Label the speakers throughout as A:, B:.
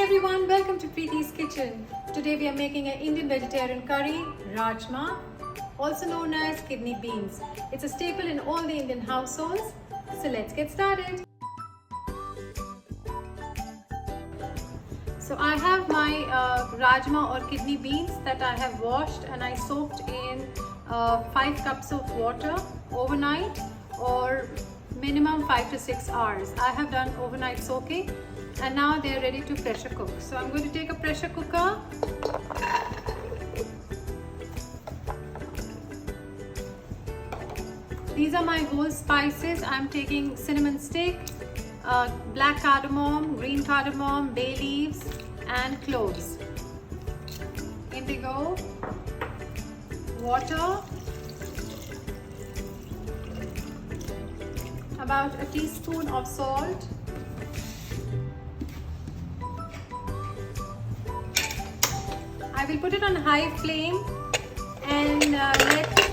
A: everyone, welcome to Preeti's Kitchen. Today we are making an Indian vegetarian curry, rajma, also known as kidney beans. It's a staple in all the Indian households. So let's get started. So I have my rajma or kidney beans that I have washed and I soaked in 5 cups of water overnight, or minimum 5 to 6 hours. I have done overnight soaking and now they are ready to pressure cook. So I'm going to take a pressure cooker. These are my whole spices. I'm taking cinnamon stick, black cardamom, green cardamom, bay leaves and cloves. Indigo, water, about a teaspoon of salt, I will put it on high flame and let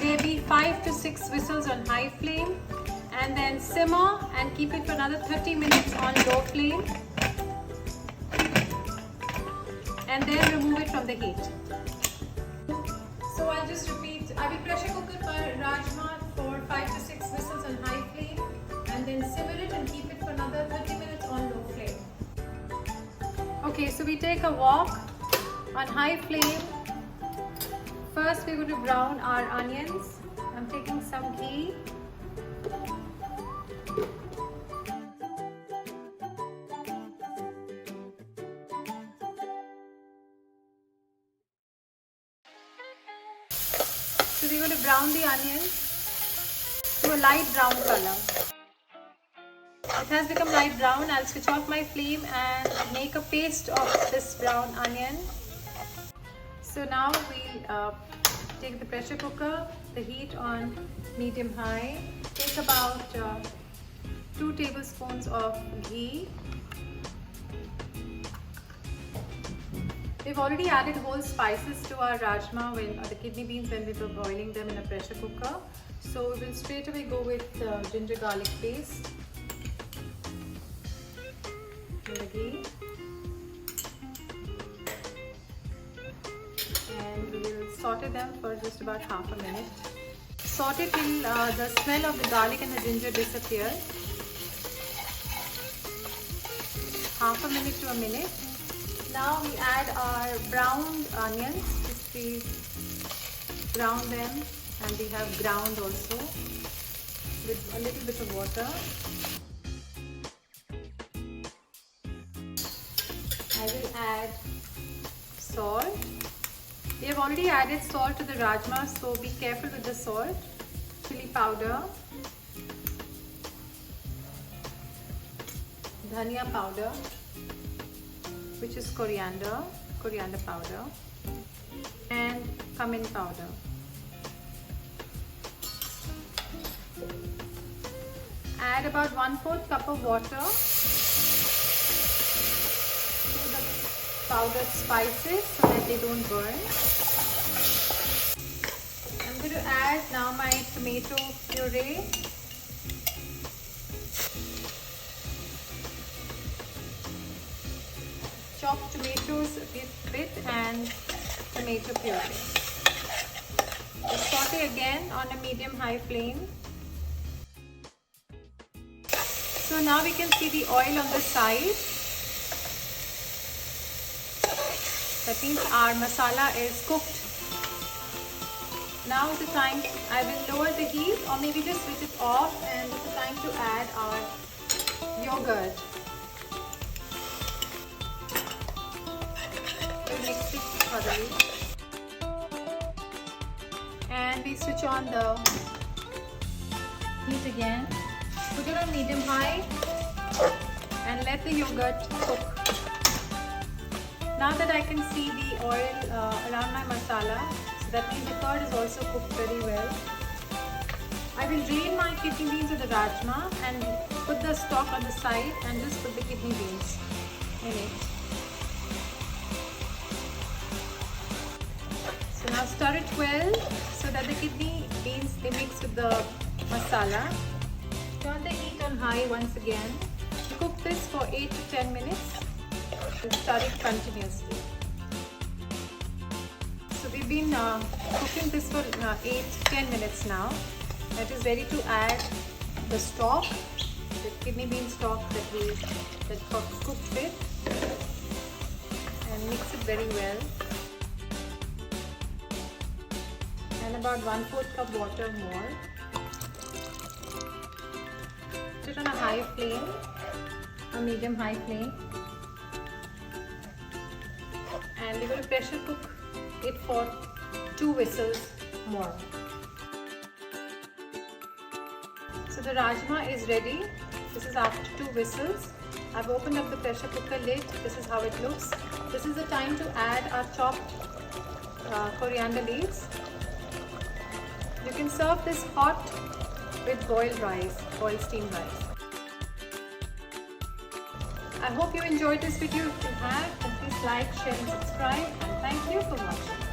A: there be 5 to 6 whistles on high flame, and then simmer and keep it for another 30 minutes on low flame, and then remove it from the heat. So I'll just repeat, I will pressure cook it for rajma for 5 to 6 whistles on high flame, and then simmer it and keep it for another 30 minutes on low flame. Okay, so we take a wok on high flame. First we're going to brown our onions. I'm taking some ghee. So we're going to brown the onions to a light brown color. It has become light brown. I'll switch off my flame and make a paste of this brown onion. So now we'll take the pressure cooker, the heat on medium high. Take about 2 tablespoons of ghee. We've already added whole spices to our rajma, the kidney beans, when we were boiling them in a pressure cooker. So we will straight away go with ginger garlic paste. The ghee. And we will saute them for just about half a minute. Saute till the smell of the garlic and the ginger disappears. Half a minute to a minute. Now we add our browned onions. Just we brown them, and we have ground also with a little bit of water. I will add salt. We have already added salt to the rajma, so be careful with the salt. Chili powder, dhania powder, which is coriander powder, and cumin powder. Add about 1/4 cup of water to the powdered spices so that they don't burn. I'm going to add now my tomato puree. Chopped tomatoes a bit and tomato puree. Saute again on a medium-high flame. So now we can see the oil on the side. That means our masala is cooked. Now is the time, I will lower the heat or maybe just switch it off, and it's the time to add our yogurt. We mix it thoroughly. And we switch on the heat again. Put it on medium high and let the yogurt cook. Now that I can see the oil around my masala, so that means the curd is also cooked very well. I will drain my kidney beans of the rajma and put the stock on the side and just put the kidney beans in it. So now stir it well so that the kidney beans they mix with the masala. Turn the heat on high once again. Cook this for 8 to 10 minutes. Stir it continuously. So we've been cooking this for 8-10 minutes now. It is ready to add the stock, the kidney bean stock that got cooked with, and mix it very well. And about 1/4 cup water more. Put it on a high flame, a medium high flame, and we're going to pressure cook it for 2 whistles more. So the rajma is ready. This is after 2 whistles. I've opened up the pressure cooker lid. This is how it looks. This is the time to add our chopped coriander leaves. You can serve this hot with boiled rice, boiled steamed rice. I hope you enjoyed this video. If you have, then please like, share and subscribe, and thank you for watching.